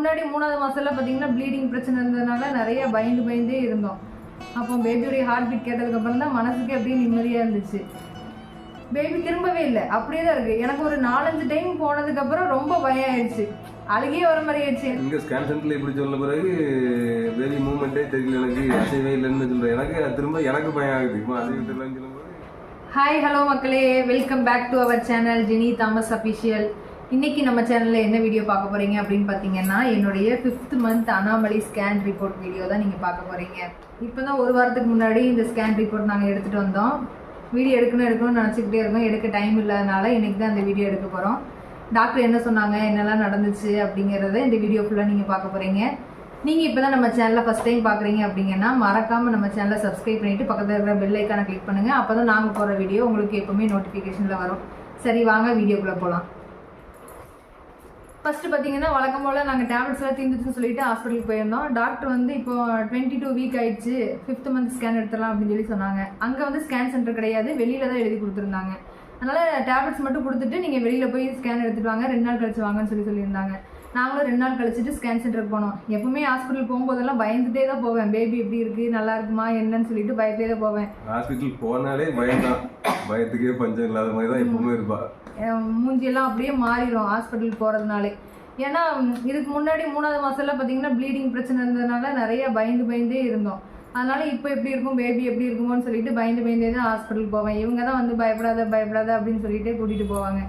முன்னாடி 3வது மாசத்துல பாத்தீங்கன்னா ப்ளீடிங் பிரச்சனை இருந்ததுனால நிறைய பயந்தே இருந்தோம். அப்போ பேபியோடைய ஹார்ட் பீட் கேட்டதுக்கு அப்புறம் தான் மனசுக்கு அப்படியே நிம்மதியா இருந்துச்சு. பேபி திரும்பவே இல்லை, அப்படியே தான் இருக்கு. எனக்கு ஒரு 4-5 டைம் போனதுக்கு அப்புறம் ரொம்ப பயம் ஆயிடுச்சு, அழுகே வர மாதிரி ஆயிடுச்சு. இங்க ஸ்கேன் சென்டர்ல இப்படி சொல்ல பிறகு பேபி மூவ்மெண்டே தெரியல, எனக்கு அசைவே இல்லைன்னு சொல்றேன். எனக்கு பயம் ஆகுது இப்போ அசைவு தெரியலன்னு சொல்லும்போது. ஹாய் ஹலோ மக்களே, welcome back to our channel Jeni Thomas official. இன்னைக்கு நம்ம சேனலில் என்ன வீடியோ பார்க்க போறீங்க அப்படின்னு பார்த்தீங்கன்னா, என்னுடைய 5th month anomaly scan report video தான் நீங்கள் பார்க்க போறீங்க. இப்போ தான் ஒரு வாரத்துக்கு முன்னாடி இந்த ஸ்கேன் ரிப்போர்ட் நாங்கள் எடுத்துகிட்டு வந்தோம். வீடியோ எடுக்கணும்னு நினச்சிக்கிட்டே இருக்கோம், எடுக்க டைம் இல்லாதனால இன்றைக்கி தான் இந்த வீடியோ எடுக்க போகிறோம். டாக்டர் என்ன சொன்னாங்க, என்னெல்லாம் நடந்துச்சு அப்படிங்கிறத இந்த வீடியோ ஃபுல்லாக நீங்கள் பார்க்க போகிறீங்க. நீங்கள் இப்போ தான் நம்ம சேனலை ஃபஸ்ட் டைம் பார்க்குறீங்க அப்படிங்கன்னா மறக்காமல் நம்ம சேனலை சப்ஸ்கிரைப் பண்ணிவிட்டு பக்கத்தில் இருக்கிற பெல் ஐக்கானை கிளிக் பண்ணுங்கள். அப்போ தான் நாங்கள் போகிற வீடியோ உங்களுக்கு எப்போவுமே நோட்டிஃபிகேஷனில் வரும். சரி வாங்க வீடியோக்குள்ளே போகலாம். ஃபஸ்ட்டு பார்த்தீங்கன்னா வழக்கம் போல் நாங்கள் டேப்லெட்ஸ்லாம் தீர்ந்துச்சுன்னு சொல்லிட்டு ஹாஸ்பிட்டலுக்கு போயிருந்தோம். டாக்டர் வந்து இப்போ 22 வீக் ஆயிடுச்சு, 5th மந்த் ஸ்கேன் எடுத்துடலாம் அப்படின்னு சொல்லி சொன்னாங்க. அங்கே வந்து ஸ்கேன் சென்டர் கிடையாது, வெளியில் தான் எழுதி கொடுத்துருந்தாங்க. அதனால் டேப்லெட்ஸ் மட்டும் கொடுத்துட்டு நீங்கள் வெளியில் போய் ஸ்கேன் எடுத்துகிட்டு வாங்க, 2 நாள் கழிச்சு வாங்கன்னு சொல்லியிருந்தாங்க. நாங்களும் 2 நாள் கழிச்சிட்டு ஸ்கேன் சென்டருக்கு போனோம். எப்பவுமே ஹாஸ்பிட்டல் போகும்போதெல்லாம் பயந்துட்டே தான் போவேன், பேபி எப்படி இருக்குது, நல்லா இருக்குமா என்னன்னு சொல்லிட்டு பயத்தே தான் போவேன். ஹாஸ்பிட்டல் போனாலே பயம்தான், பயத்துக்கே பஞ்சம் இல்லாத மாதிரி தான் எப்பவுமே இருப்பா. மூஞ்சியெல்லாம் அப்படியே மாறிடும் ஹாஸ்பிட்டல் போகிறதுனாலே. ஏன்னா இதுக்கு முன்னாடி 3வது மாதம்லாம் பார்த்தீங்கன்னா ப்ளீடிங் பிரச்சனை இருந்ததுனால நிறைய பயந்தே இருந்தோம். அதனால இப்போ எப்படி இருக்கும், பேபி எப்படி இருக்குமோன்னு சொல்லிட்டு பயந்தே தான் ஹாஸ்பிட்டலுக்கு போவேன். இவங்க தான் வந்து பயப்படாத அப்படின்னு சொல்லிட்டு கூட்டிகிட்டு போவாங்க.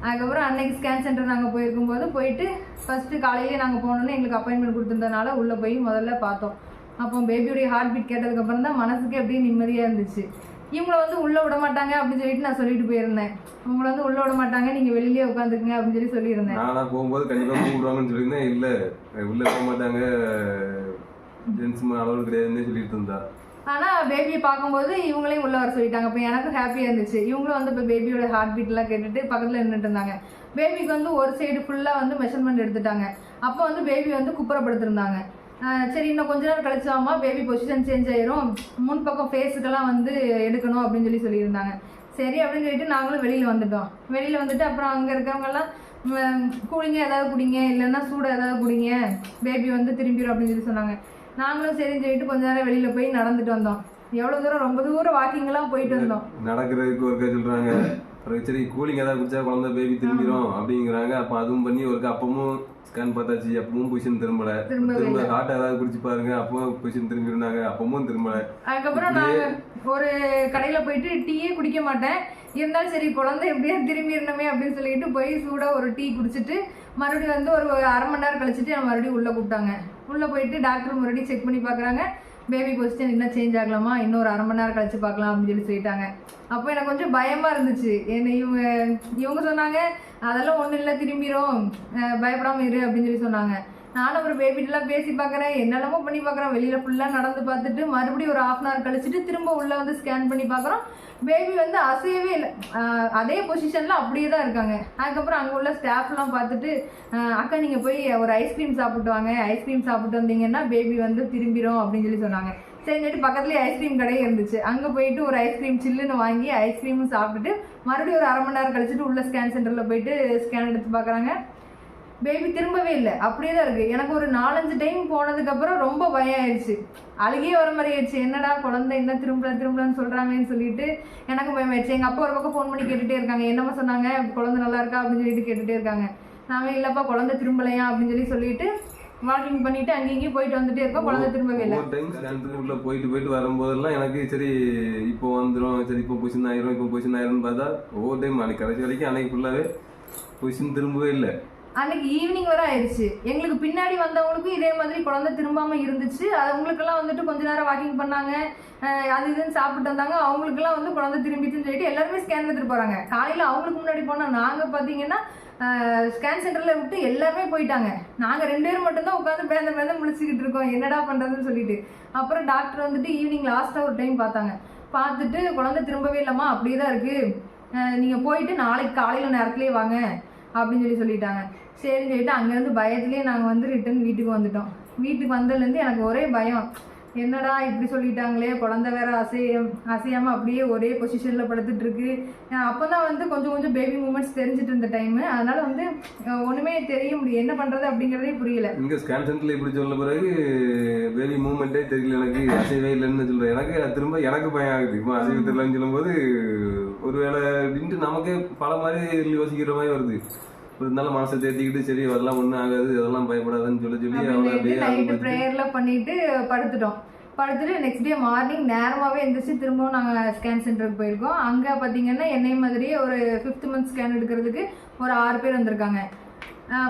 அதுக்கப்புறம் அன்னைக்கு ஸ்கேன் சென்டர் நாங்கள் போயிருக்கும்போது போயிட்டு ஃபஸ்ட்டு காலையிலேயே நாங்கள் போனோன்னே எங்களுக்கு அப்பாயின்மெண்ட் கொடுத்துருந்ததுனால உள்ளே போய் முதல்ல பார்த்தோம். அப்போ பேபியோடைய ஹார்ட் பீட் கேட்டதுக்கப்புறம் தான் மனசுக்கு அப்படியே நிம்மதியாக இருந்துச்சு. இவங்களை வந்து உள்ளே விட மாட்டாங்க அப்படின்னு சொல்லிட்டு நான் சொல்லிட்டு போயிருந்தேன். உங்களை வந்து உள்ளே விட மாட்டாங்க, நீங்கள் வெளியிலேயே உட்காந்துக்குங்க அப்படின்னு சொல்லியிருந்தேன். நான் போகும்போது கண்டிப்பாக கூப்பிடுவாங்கன்னு சொல்லியிருந்தேன். இல்லை உள்ளே போக மாட்டாங்க, ஜென்ஸ் அளவு கிடையாதுன்னு சொல்லிட்டு இருந்தா. ஆனால் பேபியை பார்க்கும்போது இவங்களையும் உள்ளே வர சொல்லிட்டாங்க. இப்போ எனக்கும் ஹாப்பியாக இருந்துச்சு. இவங்களும் வந்து இப்போ பேபியோட ஹார்ட் பீட்லாம் கேட்டுட்டு பக்கத்தில் நின்றுட்டு இருந்தாங்க. பேபிக்கு வந்து ஒரு சைடு ஃபுல்லாக வந்து மெஷர்மெண்ட் எடுத்துட்டாங்க. அப்போ வந்து பேபி வந்து குப்புறப்படுத்திருந்தாங்க. சரி இன்னும் கொஞ்ச நேரம் கழிச்சாமா பேபி பொசிஷன் சேஞ்ச் ஆயிரும், முன்பக்கம் ஃபேஸுக்கெல்லாம் வந்து எடுக்கணும் அப்படின்னு சொல்லியிருந்தாங்க. சரி அப்படின்னு சொல்லிட்டு நாங்களும் வெளியில் வந்துட்டோம். வெளியில் வந்துட்டு அப்புறம் அங்கே இருக்கிறவங்கெல்லாம் கூலிங்க ஏதாவது குடிங்க, இல்லைன்னா சூடு ஏதாவது குடிங்க, பேபி வந்து திரும்பிடும் அப்படின்னு சொன்னாங்க. நாங்களும் சரின்னு சொல்லிட்டு கொஞ்ச நேரம் வெளியில் போய் நடந்துட்டு வந்தோம். எவ்வளோ தூரம், ரொம்ப தூரம் வாக்கிங்லாம் போயிட்டு வந்தோம். நடக்கிறதுக்கு ஒருக்கா சொல்கிறாங்க, சரி கூலிங் ஏதாவது குடிச்சா குழந்தை பேபி திரும்பிடும் அப்படிங்கிறாங்க. அப்போ அதுவும் பண்ணி ஒருக்கா அப்பவும் ஸ்கேன் பார்த்தாச்சு, அப்பவும் பொசிஷன் திரும்ப ஹார்ட் ஏதாவது குடிச்சு பாருங்க, அப்பவும் பொசிஷன் திரும்பிடுனாங்க, அப்பவும் திரும்பல. அதுக்கப்புறம் நாங்கள் ஒரு கடையில் போயிட்டு டீயே குடிக்க மாட்டேன், இருந்தாலும் சரி குழந்தை எப்படியா திரும்பிடணுமே அப்படின்னு சொல்லிட்டு போய் சூடாக ஒரு டீ குடிச்சிட்டு மறுபடியும் வந்து ஒரு அரை மணி நேரம் கழிச்சிட்டு மறுபடியும் உள்ளே கூப்பிட்டாங்க. உள்ளே போயிட்டு டாக்டர் மறுபடியும் செக் பண்ணி பார்க்குறாங்க, பேபி பொசிஷன் இன்னும் சேஞ்ச் ஆகலாமா, இன்னொரு அரை மணி நேரம் கழிச்சு பார்க்கலாம் அப்படின்னு சொல்லிட்டாங்க. அப்போ எனக்கு கொஞ்சம் பயமாக இருந்துச்சு. என்ன இவங்க சொன்னாங்க அதெல்லாம் ஒன்றும் இல்லை திரும்பிடும், பயப்படாமல் இரு அப்படின்னு சொன்னாங்க. நானும் அப்புறம் பேபிட்டெல்லாம் பேசி பார்க்குறேன், என்னெல்லாமோ பண்ணி பார்க்குறேன், வெளியில் ஃபுல்லாக நடந்து பார்த்துட்டு மறுபடியும் ஒரு 1/2 hour கழிச்சிட்டு திரும்ப உள்ளே வந்து ஸ்கேன் பண்ணி பார்க்குறோம். பேபி வந்து அசையவே இல்லை, அதே பொசிஷனில் அப்படியே தான் இருக்காங்க. அதுக்கப்புறம் அங்கே உள்ள ஸ்டாஃப்லாம் பார்த்துட்டு, அக்கா நீங்கள் போய் ஒரு ஐஸ்கிரீம் சாப்பிட்டு வாங்க, ஐஸ்கிரீம் சாப்பிட்டு வந்தீங்கன்னா பேபி வந்து திரும்பிடும் அப்படின்னு சொன்னாங்க. சரிட்டு பக்கத்துலேயே ஐஸ்கிரீம் கடையே இருந்துச்சு, அங்கே போயிட்டு ஒரு ஐஸ்கிரீம் சில்லுன்னு வாங்கி ஐஸ்கிரீமும் சாப்பிட்டுட்டு மறுபடியும் ஒரு அரை மணி நேரம் கழிச்சிட்டு உள்ள ஸ்கேன் சென்டரில் போயிட்டு ஸ்கேன் எடுத்து பார்க்குறாங்க. பேபி திரும்பவே இல்லை, அப்படியே தான் இருக்குது. எனக்கு ஒரு 4-5 டைம் போனதுக்கப்புறம் ரொம்ப பயம் ஆயிடுச்சு, அழுகே வர மாதிரி ஆயிடுச்சு. என்னடா குழந்தை என்ன திரும்பலன்னு சொல்கிறாங்கன்னு சொல்லிட்டு எனக்கு பயம் ஆயிடுச்சு. எங்கள் அப்பா ஒரு பக்கம் ஃபோன் பண்ணி கேட்டுகிட்டே இருக்காங்க, என்னம்மா சொன்னாங்க, குழந்தை நல்லா இருக்கா அப்படின்னு சொல்லிட்டு கேட்டுகிட்டே இருக்காங்க. நாங்கள் இல்லைப்பா குழந்தை திரும்பலையா அப்படின்னு சொல்லிட்டு வாக்கிங் பண்ணிட்டு அங்கேயும் போயிட்டு வந்துட்டே இருக்கோம், குழந்தை திரும்பவே இல்லை. ஒரு டைம் ஸ்கேன் போயிட்டு வரும்போதெல்லாம் எனக்கு சரி இப்போ வந்துடும், சரி இப்போ பொசிஷன் ஆயிரும்னு பார்த்தா ஒவ்வொரு டைம் அன்னைக்கு கடைசி வரைக்கும் அன்னைக்கு ஃபுல்லாகவே பொசிஷன் திரும்பவே இல்லை. அன்னைக்கு ஈவினிங் வரை ஆயிடுச்சு. எங்களுக்கு பின்னாடி வந்தவங்களுக்கும் இதே மாதிரி குழந்தை திரும்பாமல் இருந்துச்சு. அவங்களுக்கெல்லாம் வந்துட்டு கொஞ்ச நேரம் வாக்கிங் பண்ணாங்க, அது இதுன்னு சாப்பிட்டு வந்தாங்க. அவங்களுக்கெல்லாம் வந்து குழந்தை திரும்பிச்சுன்னு சொல்லிட்டு எல்லாருமே ஸ்கேன் எடுத்துகிட்டு போகிறாங்க. காலையில் அவங்களுக்கு முன்னாடி போனால் நாங்கள் பார்த்தீங்கன்னா ஸ்கேன் சென்டரில் விட்டு எல்லாருமே போயிட்டாங்க. நாங்கள் 2 பேரும் மட்டும்தான் உட்காந்து பேந்த முழிச்சுக்கிட்டு இருக்கோம், என்னடா பண்ணுறதுன்னு சொல்லிட்டு. அப்புறம் டாக்டர் வந்துட்டு ஈவினிங் லாஸ்ட்டாக ஒரு டைம் பார்த்தாங்க. பார்த்துட்டு குழந்தை திரும்பவே இல்லைம்மா அப்படியே தான் இருக்குது, நீங்கள் போயிட்டு நாளைக்கு காலையில் நேரத்துலேயே வாங்க அப்படின்னு சொல்லிட்டாங்க. சரின்னு சொல்லிட்டு அங்கேருந்து பயத்துலேயே நாங்கள் வந்து ரிட்டன் வீட்டுக்கு வந்துட்டோம். வீட்டுக்கு வந்ததுலேருந்து எனக்கு ஒரே பயம், என்னடா இப்படி சொல்லிட்டாங்களே, குழந்தை வேற அசையாம அப்படியே ஒரே பொசிஷன்ல படுத்துட்டு இருக்கு. அப்பதான் வந்து கொஞ்சம் கொஞ்சம் பேபி மூமெண்ட்ஸ் தெரிஞ்சுட்டு இருந்த டைம். அதனால வந்து ஒண்ணுமே தெரிய முடியும், என்ன பண்றது அப்படிங்கறதே புரியல. இங்க ஸ்கேன் சென்டர்ல இப்படி சொல்ல பிறகு பேபி மூவ்மெண்டே தெரியல, எனக்கு அசைவே இல்லைன்னு சொல்றேன். திரும்ப எனக்கு பயம் ஆகுது. இப்போ அசைவு தெரியலன்னு சொல்லும்போது ஒருவேளை அப்படின்ட்டு நமக்கே பல மாதிரி யோசிக்கிற மாதிரி வருது. இருந்தாலும் மனசை தேத்திக்கிட்டு சரி அதெல்லாம் ஒன்றும் ஆகாது, அதெல்லாம் பயப்படாதுன்னு சொல்லி நைட்டு ப்ரேயர்ல பண்ணிட்டு படுத்துட்டோம். படுத்துட்டு நெக்ஸ்ட் டே மார்னிங் நேரமாகவே எழுந்திரிச்சு திரும்பவும் நாங்கள் ஸ்கேன் சென்டருக்கு போயிருக்கோம். அங்கே பார்த்தீங்கன்னா என்னை மாதிரியே ஒரு 5th month ஸ்கேன் எடுக்கிறதுக்கு ஒரு 6 பேர் வந்திருக்காங்க.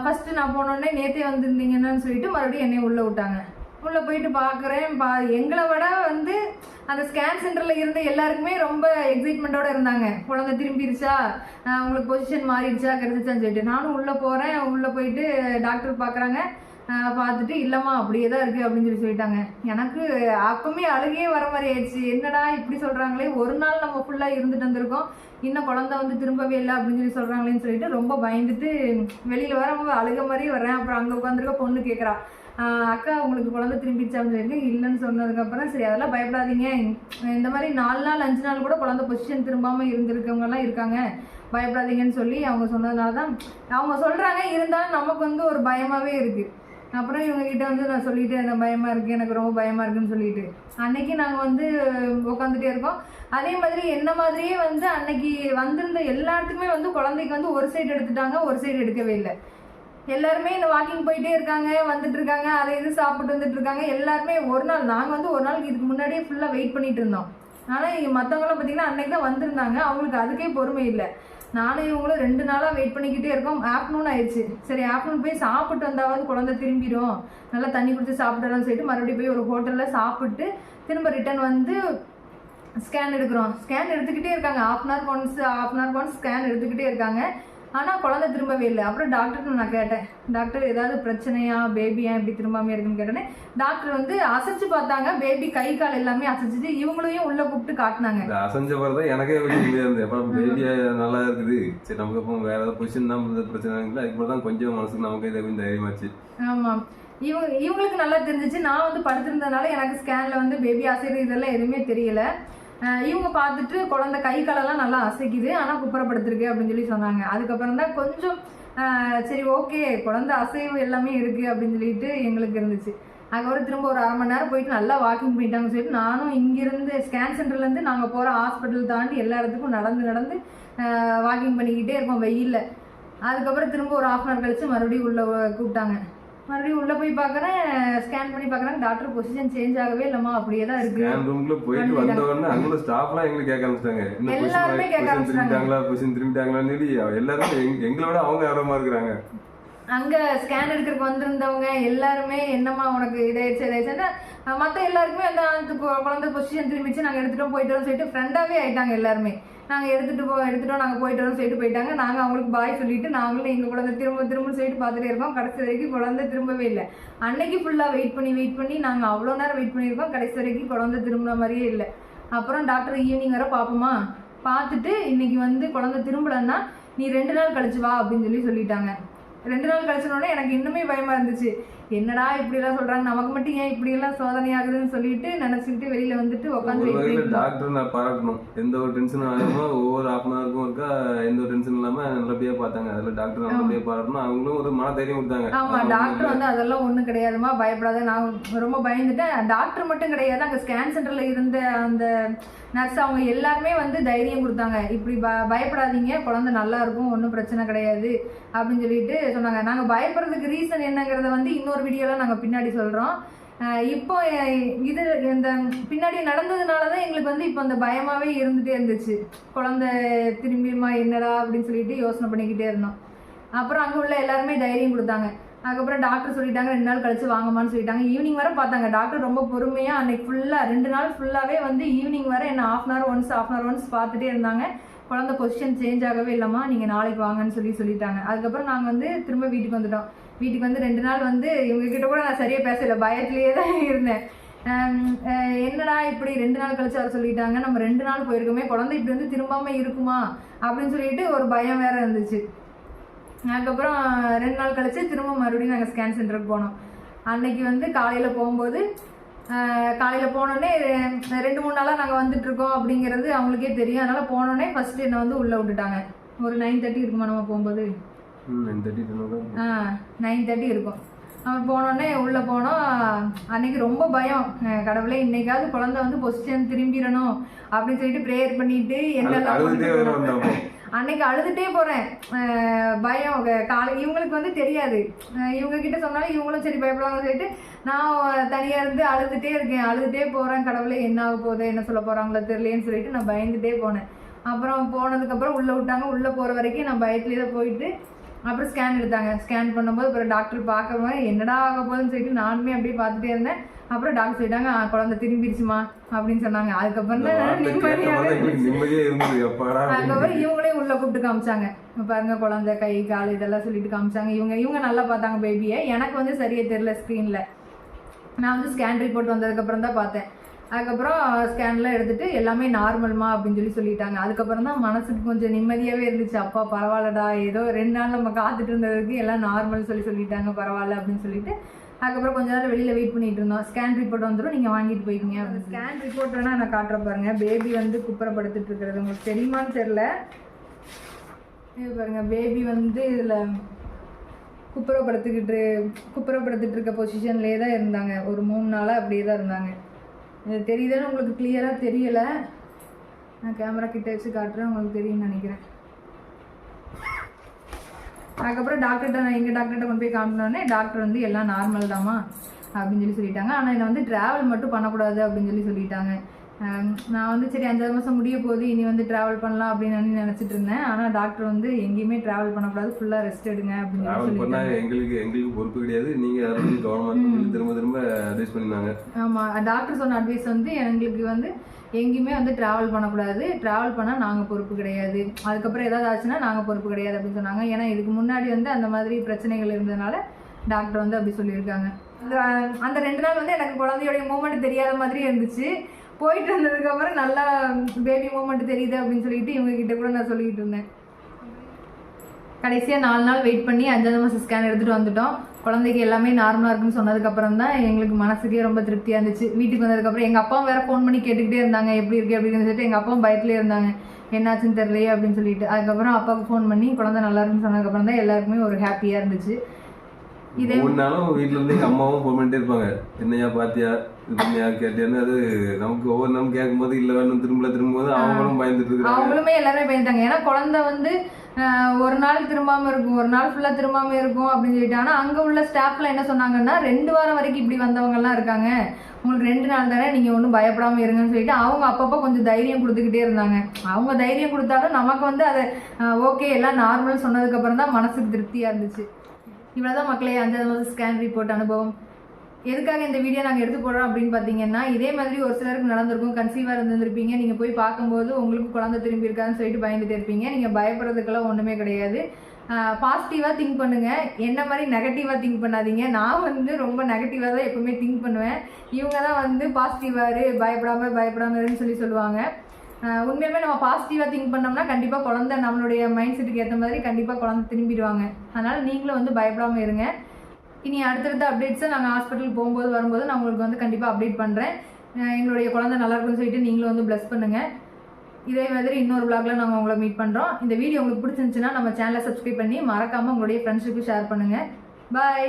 ஃபஸ்ட்டு நான் போனோடனே நேற்றே வந்திருந்தீங்கன்னு சொல்லிட்டு மறுபடியும் என்னை உள்ளே விட்டாங்க. உள்ளே போயிட்டு பார்க்குறேன், எங்களை விட வந்து அந்த ஸ்கேன் சென்டரில் இருந்த எல்லாருக்குமே ரொம்ப எக்ஸைட்மெண்ட்டோடு இருந்தாங்க. குழந்தை திரும்பிடுச்சா, உங்களுக்கு பொசிஷன் மாறிடுச்சா, கிடைச்சிச்சான்னு சொல்லிட்டு. நானும் உள்ளே போகிறேன். உள்ளே போயிட்டு டாக்டர் பார்க்குறாங்க. பார்த்துட்டு இல்லைம்மா அப்படியே தான் இருக்குது அப்படின்னு சொல்லிட்டாங்க. எனக்கு அப்பவுமே அழுகையே வர மாதிரி ஆயிடுச்சு. என்னடா இப்படி சொல்கிறாங்களே, ஒரு நாள் நம்ம ஃபுல்லாக இருந்துட்டு வந்திருக்கோம், இன்னும் குழந்தை வந்து திரும்பவே இல்லை அப்படின்னு சொல்கிறாங்களேன்னு சொல்லிட்டு ரொம்ப பயந்துட்டு வெளியில் வர அழுக மாதிரி வர்றேன். அப்புறம் அங்கே உட்காந்துருக்க பொண்ணு கேட்குறா, அக்கா உங்களுக்கு குழந்தை திரும்பிடுச்சான்னு சொல்லிட்டு இல்லைன்னு சொன்னதுக்கப்புறம் சரி அதெல்லாம் பயப்படாதீங்க, இந்த மாதிரி 4 நாள் 5 நாள் கூட குழந்தை பொசிஷன் திரும்பாமல் இருந்திருக்கவங்கலாம் இருக்காங்க, பயப்படாதீங்கன்னு சொல்லி அவங்க சொன்னதுனால தான் அவங்க சொல்கிறாங்க. இருந்தாலும் நமக்கு வந்து ஒரு பயமாகவே இருக்குது. அப்புறம் இவங்ககிட்ட வந்து நான் சொல்லிட்டு எனக்கு பயமாக இருக்குது, எனக்கு ரொம்ப பயமாக இருக்குன்னு சொல்லிட்டு அன்னைக்கு நாங்கள் வந்து உட்காந்துட்டே இருக்கோம். அதே மாதிரி என்ன மாதிரியே வந்து அன்னைக்கு வந்திருந்த எல்லாத்துக்குமே வந்து குழந்தைக்கு வந்து ஒரு சைடு எடுத்துட்டாங்க, ஒரு சைடு எடுக்கவே இல்லை. எல்லாருமே இந்த வாக்கிங் போயிட்டே இருக்காங்க, வந்துட்டு இருக்காங்க, அதை இது சாப்பிட்டு வந்துட்டு இருக்காங்க. எல்லாருமே ஒரு நாள் நாங்கள் வந்து ஒரு நாளுக்கு இதுக்கு முன்னாடியே ஃபுல்லாக வெயிட் பண்ணிட்டு இருந்தோம். ஆனால் மற்றவங்களாம் பார்த்தீங்கன்னா அன்னைக்கு தான் வந்திருந்தாங்க, அவங்களுக்கு அதுக்கே பொறுமை இல்லை. நானும் இவங்களும் 2 நாளாக வெயிட் பண்ணிக்கிட்டே இருக்கோம். ஆஃப்டர்நூன் ஆயிடுச்சு. சரி ஆஃப்டர்நூன் போய் சாப்பிட்டு வந்தாவது குழந்தை திரும்பிடும், நல்லா தண்ணி குடிச்சு சாப்பிடலாம்னு சொல்லிட்டு மறுபடியும் போய் ஒரு ஹோட்டலில் சாப்பிட்டு திரும்ப ரிட்டர்ன் வந்து ஸ்கேன் எடுக்கிறோம். ஸ்கேன் எடுத்துக்கிட்டே இருக்காங்க, half an hour once scan எடுத்துக்கிட்டே இருக்காங்க. ஆனால் குழந்தை திரும்பவே இல்லை. அப்புறம் டாக்டர்கிட்ட நான் கேட்டேன், டாக்டர் ஏதாவது பிரச்சனையா, பேபியா இப்படி திரும்பாமே இருக்குன்னு கேட்டேனே. டாக்டர் வந்து அசைச்சு பார்த்தாங்க, பேபி கை கால் எல்லாமே அசைச்சிட்டு இவங்களையும் உள்ள கூப்பிட்டு காட்டினாங்க. அசைஞ்ச பிறகு எனக்கே முடியாது, அப்புறம் பேபியா நல்லா இருக்குது, சரி நமக்கு இப்போ வேற ஏதாவது பொசிஷன் தான் பிரச்சனை இல்லை, அதுக்கு தான் கொஞ்சம் மனசுக்கு நமக்கு இதை கொஞ்சம் தைரியமாச்சு. ஆமாம், இவங்களுக்கு நல்லா தெரிஞ்சிச்சு. நான் வந்து படுத்திருந்ததுனால எனக்கு ஸ்கேனில் வந்து பேபி அசைறது இதெல்லாம் எதுவுமே தெரியல. இவங்க பார்த்துட்டு குழந்தை கை காலெல்லாம் நல்லா அசைக்குது, ஆனால் குப்புறப்படுத்திருக்கு அப்படின்னு சொல்லி சொன்னாங்க. அதுக்கப்புறம் தான் கொஞ்சம் சரி ஓகே குழந்தை அசைவு எல்லாமே இருக்குது அப்படின்னு சொல்லிட்டு எங்களுக்கு இருந்துச்சு. அதுக்கப்புறம் திரும்ப ஒரு 1/2 மணி நேரம் போயிட்டு நல்லா வாக்கிங் போயிட்டாங்கன்னு சொல்லிட்டு நானும் இங்கேருந்து ஸ்கேன் சென்டர்லேருந்து நாங்கள் போகிற ஹாஸ்பிட்டல் தாண்டி எல்லா இடத்துக்கும் நடந்து வாக்கிங் பண்ணிக்கிட்டே இருக்கோம் வெயிலில். அதுக்கப்புறம் திரும்ப ஒரு 1/2 hour கழிச்சு மறுபடியும் உள்ளே கூப்பிட்டாங்க. மறுபடியும் உள்ள போய் பார்க்குறேன், ஸ்கேன் பண்ணி பார்க்குறேன், டாக்டர் பொசிஷன் சேஞ்ச் ஆகவே இல்லைம்மா அப்படியே தான் இருக்கு. ஸ்கேன் ரூம்ல போயிட்டு வந்த உடனே அங்குள்ள ஸ்டாஃப்லாம் எங்களுக்கு கேட்க ஆரம்பிச்சிட்டாங்க, எல்லாருமே கேட்க ஆரம்பிச்சிட்டாங்க, பொசிஷன் திரும்பிட்டாங்களான்னு சொல்லி எல்லாரும் எங்களோட அவங்க ஆர்வமா இருக்கிறாங்க. அங்கே ஸ்கேன் எடுக்கிறதுக்கு வந்திருந்தவங்க எல்லாருமே என்னம்மா உனக்கு இதாயிடுச்சுன்னா மற்ற எல்லாருக்குமே அந்த குழந்தை பொசிஷன் திரும்பிச்சு, நாங்கள் எடுத்துட்டோம் போயிட்டோம்னு சொல்லிட்டு ஃப்ரெண்டாகவே ஆயிட்டாங்க எல்லாருமே. நாங்கள் எடுத்துட்டோம் நாங்கள் போயிட்டு வரோம்னு சொல்லிட்டு போயிட்டாங்க. நாங்கள் அவங்களுக்கு பாய் சொல்லிட்டு நாங்களும் எங்கள் குழந்தை திரும்பன்னு சொல்லிட்டு பார்த்துட்டே இருக்கோம். கடைசி வரைக்கும் குழந்தை திரும்பவே இல்லை. அன்னைக்கு ஃபுல்லாக வெயிட் பண்ணி நாங்கள் அவ்வளோ நேரம் வெயிட் பண்ணியிருக்கோம். கடைசி வரைக்கும் குழந்தை திரும்பின மாதிரியே இல்லை. அப்புறம் டாக்டர் ஈவினிங் வர பார்ப்போமா, பார்த்துட்டு இன்னைக்கு வந்து குழந்தை திரும்பலன்னா நீ 2 நாள் கழிச்சு வா அப்படின்னு சொல்லிட்டாங்க. 2 நாள் கழிச்சோடனே எனக்கு இன்னுமே பயமா இருந்துச்சு. என்னடா இப்படிலாம் சொல்றாங்க, நமக்கு மட்டும் ஏன் இப்படியெல்லாம் சோதனை ஆகுதுன்னு சொல்லிட்டு நினைச்சுக்கிட்டு வெளியில வந்துட்டு உட்காந்து டாக்டர் நான் பாராட்டணும். எந்த ஒரு டென்ஷனும் ஆகாம ஒவ்வொரு 1/2 hour இருக்கா எந்த ஒரு டென்ஷன் இல்லாம நல்லபடியா பார்த்தாங்க. அதில் டாக்டர் நல்லபடியா பாராட்டணும். அவங்களும் ஒரு மன தைரியம் கொடுத்தாங்க. ஆமா, டாக்டர் வந்து அதெல்லாம் ஒண்ணும் கிடையாதுமா, பயப்படாத. நான் ரொம்ப பயந்துட்டேன். டாக்டர் மட்டும் கிடையாது, அங்க ஸ்கேன் சென்டர்ல இருந்த அந்த நர்ஸ் அவங்க எல்லாருமே வந்து தைரியம் கொடுத்தாங்க. இப்படி பயப்படாதீங்க, குழந்தை நல்லா இருக்கும், ஒன்றும் பிரச்சனை கிடையாது அப்படின்னு சொல்லிட்டு சொன்னாங்க. நாங்கள் பயப்படுறதுக்கு ரீசன் என்னங்கிறத வந்து இன்னொரு வீடியோலாம் நாங்கள் பின்னாடி சொல்கிறோம். இப்போ இது இந்த பின்னாடி நடந்ததுனால தான் எங்களுக்கு வந்து இப்போ அந்த பயமாகவே இருந்துகிட்டே இருந்துச்சு. குழந்தை திரும்பியுமா என்னடா அப்படின்னு சொல்லிட்டு யோசனை பண்ணிக்கிட்டே இருந்தோம். அப்புறம் அங்கே உள்ள எல்லாருமே தைரியம் கொடுத்தாங்க. அதுக்கப்புறம் டாக்டர் சொல்லிட்டாங்க 2 நாள் கழிச்சு வாங்கம்மான்னு சொல்லிட்டாங்க. ஈவினிங் வர பார்த்தாங்க டாக்டர் ரொம்ப பொறுமையாக. அன்னைக்கு ஃபுல்லாக 2 நாள் ஃபுல்லாகவே வந்து ஈவினிங் வர என்ன ஹாஃப் அன் ஹவர் ஒன்ஸ் பார்த்துட்டே இருந்தாங்க. குழந்தை பொசிஷன் சேஞ்ச் ஆகவே இல்லைம்மா, நீங்கள் நாளைக்கு வாங்கன்னு சொல்லிட்டாங்க. அதுக்கப்புறம் நாங்கள் வந்து திரும்ப வீட்டுக்கு வந்துட்டோம். வீட்டுக்கு வந்து 2 நாள் வந்து இவங்ககிட்ட கூட நான் சரியாக பேசலை, பயத்துலேயே தான் இருந்தேன். என்னடா இப்படி 2 நாள் கழிச்சு வர சொல்லிட்டாங்க, நம்ம 2 நாள் போயிருக்கோமே, குழந்தை இப்படி வந்து திரும்பாமல் இருக்குமா அப்படின்னு சொல்லிட்டு ஒரு பயம் வேற இருந்துச்சு. அதுக்கப்புறம் 2 நாள் கழிச்சு திரும்ப மறுபடியும் நாங்கள் ஸ்கேன் சென்டருக்கு போனோம். அன்னைக்கு வந்து காலையில் போகும்போது காலையில் போனோடனே 2-3 நாளாக நாங்கள் வந்துட்டுருக்கோம் அப்படிங்கிறது அவங்களுக்கே தெரியும். அதனால் போனோடனே ஃபஸ்ட்டு என்னை வந்து உள்ளே விட்டுட்டாங்க. ஒரு 9:30 இருக்குமா நம்ம போகும்போது? 9:30 இருக்கும். அவன் போனோடனே உள்ளே போனோம். அன்னைக்கு ரொம்ப பயம், கடவுளே இன்னைக்காவது குழந்தை வந்து பொசிஷன் திரும்பிடணும் அப்படின்னு சொல்லிட்டு ப்ரேயர் பண்ணிட்டு என்னெல்லாம் அன்னைக்கு அழுதுகிட்டே போகிறேன். பயம் இவங்களுக்கு வந்து தெரியாது, இவங்க கிட்ட சொன்னாலும் இவங்களும் சரி பயப்படுவாங்கன்னு சொல்லிட்டு நான் தனியாக இருந்து அழுதுகிட்டே இருக்கேன். அழுதுகிட்டே போகிறேன், கடவுளே என்ன ஆக போகுது, என்ன சொல்ல போகிறாங்களோ தெரியலேன்னு சொல்லிட்டு நான் பயந்துகிட்டே போனேன். அப்புறம் போனதுக்கப்புறம் உள்ளே விட்டாங்க. உள்ளே போகிற வரைக்கும் நான் பயத்துலேயே தான் போயிட்டு அப்புறம் ஸ்கேன் எடுத்தாங்க. ஸ்கேன் பண்ணும்போது அப்புறம் டாக்டர் பார்க்கும்போது என்னடா ஆக போகுதுன்னு சொல்லிட்டு நானுமே அப்படியே பார்த்துட்டே இருந்தேன். அப்புறம் டாக்டர் சொல்லிட்டாங்க குழந்தை திரும்பிடுச்சுமா அப்படின்னு சொன்னாங்க. அதுக்கப்புறம் தான் அதுக்கப்புறம் இவங்களே உள்ள கூப்பிட்டு காமிச்சாங்க. பாருங்க குழந்தை கை கால் இதெல்லாம் சொல்லிட்டு காமிச்சாங்க. இவங்க நல்லா பார்த்தாங்க பேபியை. எனக்கு வந்து சரியா தெரியல ஸ்க்ரீனில். நான் வந்து ஸ்கேன் ரிப்போர்ட் வந்ததுக்கப்புறம் தான் பார்த்தேன். அதுக்கப்புறம் ஸ்கேன்லாம் எடுத்துட்டு எல்லாமே நார்மல்மா அப்படின்னு சொல்லிட்டாங்க. அதுக்கப்புறம் தான் மனசுக்கு கொஞ்சம் நிம்மதியாகவே இருந்துச்சு. அப்பா பரவாயில்லடா, ஏதோ 2 நாள் நம்ம காத்துட்டு இருந்ததுக்கு எல்லாம் நார்மல் சொல்லிட்டாங்க, பரவாயில்ல அப்படின்னு சொல்லிட்டு அதுக்கப்புறம் கொஞ்ச நேரம் வெளியில் வெயிட் பண்ணிட்டு இருந்தோம். ஸ்கேன் ரிப்போர்ட் வந்துடும், நீங்கள் வாங்கிட்டு போய்க்கிங்க அப்படின்னு. ஸ்கேன் ரிப்போர்ட் வேணால் நான் காட்டுற பாருங்க. பேபி வந்து குப்புறப்படுத்திட்டு இருக்கிறது உங்களுக்கு தெரியுமான்னு தெரில. இது பாருங்க, பேபி வந்து இதில் குப்புறப்படுத்திட்டு இருக்க பொசிஷன்லேயே தான் இருந்தாங்க. ஒரு 3 நாளாக அப்படியே தான் இருந்தாங்க. இது தெரியுதுன்னு உங்களுக்கு கிளியராக தெரியலை. நான் கேமரா கிட்ட வச்சு காட்டுறேன், உங்களுக்கு தெரியும்னு நினைக்கிறேன். அதுக்கப்புறம் எங்கள் டாக்டர்கிட்ட கொண்டு போய் காமினோடனே டாக்டர் வந்து எல்லாம் நார்மல் தாம்மா அப்படின்னு சொல்லிட்டாங்க. ஆனால் என்னை வந்து ட்ராவல் மட்டும் பண்ணக்கூடாது அப்படின்னு சொல்லிட்டாங்க. நான் வந்து சரி 5 மாதம் முடிய போகுது, இனி வந்து ட்ராவல் பண்ணலாம் அப்படின்னு நினச்சிட்டு இருந்தேன். ஆனால் டாக்டர் வந்து எங்கேயுமே ட்ராவல் பண்ணக்கூடாது, ஃபுல்லாக ரெஸ்ட் எடுங்க அப்படின்னு சொல்லி எங்களுக்கு பொறுப்பு கிடையாது, நீங்கள் கவர்மெண்ட் திரும்ப அட்வைஸ் பண்ணினாங்க. ஆமாம், டாக்டர் சொன்ன அட்வைஸ் வந்து எங்களுக்கு வந்து எங்கேயுமே வந்து ட்ராவல் பண்ணக்கூடாது, ட்ராவல் பண்ணால் நாங்கள் பொறுப்பு கிடையாது, அதுக்கப்புறம் ஏதாவது ஆச்சுன்னா நாங்கள் பொறுப்பு கிடையாது அப்படின்னு சொன்னாங்க. ஏன்னா இதுக்கு முன்னாடி வந்து அந்த மாதிரி பிரச்சனைகள் இருந்ததுனால டாக்டர் வந்து அப்படி சொல்லியிருக்காங்க. அந்த 2 நாள் வந்து எனக்கு குழந்தையோடைய மூமெண்ட் தெரியாத மாதிரி இருந்துச்சு. போயிட்டு வந்ததுக்கப்புறம் நல்லா பேபி மூமெண்ட் தெரியுது அப்படின்னு சொல்லிட்டு இவங்க கிட்ட கூட நான் சொல்லிக்கிட்டு இருந்தேன். கடைசியாக 4 நாள் வெயிட் பண்ணி 5ஆவது மாதம் ஸ்கேன் எடுத்துகிட்டு வந்துட்டோம். குழந்தைக்கு எல்லாமே நார்மலாக இருக்குன்னு சொன்னதுக்கப்புறம் தான் எங்களுக்கு மனசுக்கே ரொம்ப திருப்தியாக இருந்துச்சு. வீட்டுக்கு வந்ததுக்கப்புறம் எங்கள் அப்பாவும் வேறு ஃபோன் பண்ணி கேட்டுக்கிட்டே இருந்தாங்க எப்படி இருக்குது அப்படின்னு சொல்லிட்டு. எங்கள் அப்பாவும் பயத்துலேயே இருந்தாங்க, என்னாச்சுன்னு தெரியலையே அப்படின்னு சொல்லிட்டு. அதுக்கப்புறம் அப்பாவுக்கு ஃபோன் பண்ணி குழந்தை நல்லா இருக்குன்னு சொன்னதுக்கப்புறம் தான் எல்லாருக்குமே ஒரு ஹாப்பியாக இருந்துச்சு. இதே 3 நாளும் வீட்டில் இருந்து எங்கள் அம்மாவும் ஃபோன் பண்ணிட்டே இருப்பாங்க, என்னையா பாத்தியா இது பண்ணியா கேட்டியான்னு. அது நமக்கு ஒவ்வொரு நாளும் கேட்கும்போது இல்லை வேணும் திரும்பும்போது அவங்களும் பயந்துட்டு இருக்காங்க. அவங்களுமே எல்லாருமே பயந்தாங்க. ஏன்னா குழந்தை வந்து ஒரு நாள் திரும்பாமல் இருக்கும், ஒரு நாள் ஃபுல்லாக திரும்பாமல் இருக்கும் அப்படின்னு சொல்லிட்டு. ஆனால் அங்கே உள்ள ஸ்டாஃப்லாம் என்ன சொன்னாங்கன்னா 2 வாரம் வரைக்கும் இப்படி வந்தவங்கலாம் இருக்காங்க, உங்களுக்கு 2 நாள் தானே, நீங்கள் ஒன்றும் பயப்படாமல் இருங்கன்னு சொல்லிட்டு அவங்க அப்பப்போ கொஞ்சம் தைரியம் கொடுத்துக்கிட்டே இருந்தாங்க. அவங்க தைரியம் கொடுத்தாலும் நமக்கு வந்து அதை ஓகே எல்லாம் நார்மல் சொன்னதுக்கப்புறம் தான் மனசுக்கு திருப்தியாக இருந்துச்சு. இவ்வளோதான் மக்களே 5ஆவது மாதம் ஸ்கேன் ரிப்போர்ட் அனுபவம். எதுக்காக இந்த வீடியோ நாங்கள் எடுத்து போடுறோம் அப்படின்னு பார்த்தீங்கன்னா, இதே மாதிரி ஒரு சிலருக்கு நடந்திருக்கும், கன்சீவாக இருந்திருப்பீங்க. நீங்கள் போய் பார்க்கும்போது உங்களுக்கு குழந்தை திரும்பி இருக்கான்னு சொல்லிட்டு பயந்துட்டு இருப்பீங்க. நீங்கள் பயப்படுறதுக்கெல்லாம் ஒன்றுமே கிடையாது. பாசிட்டிவாக திங்க் பண்ணுங்கள், என்ன மாதிரி நெகட்டிவாக திங்க் பண்ணாதீங்க. நான் வந்து ரொம்ப நெகட்டிவாக தான் எப்பவுமே திங்க் பண்ணுவேன். இவங்க தான் வந்து பாசிட்டிவாக பயப்படாமல் சொல்லுவாங்க. உண்மையுமே நம்ம பாசிட்டிவாக திங்க் பண்ணோம்னா கண்டிப்பாக குழந்தை நம்மளுடைய மைண்ட் செட்டுக்கு ஏற்ற மாதிரி கண்டிப்பாக குழந்தை திரும்பிடுவாங்க. அதனால் நீங்களும் வந்து பயப்படாமல் இருங்க. இனி அடுத்தடுத்த அப்டேட்ஸை நாங்கள் ஹாஸ்பிட்டலுக்கு போகும்போது வரும்போது நான் உங்களுக்கு வந்து கண்டிப்பாக அப்டேட் பண்ணுறேன். எங்களுடைய குழந்தை நல்லா இருக்குன்னு சொல்லிட்டு நீங்களும் வந்து ப்ளஸ் பண்ணுங்கள். இதே மாதிரி இன்னொரு vlogல நாங்கள் உங்களை மீட் பண்ணுறோம். இந்த வீடியோ உங்களுக்கு பிடிச்சிருந்துச்சுன்னா நம்ம சேனலை சப்ஸ்கிரைப் பண்ணி மறக்காமல் உங்களுடைய ஃப்ரெண்ட்ஸுக்கு ஷேர் பண்ணுங்கள். பாய்.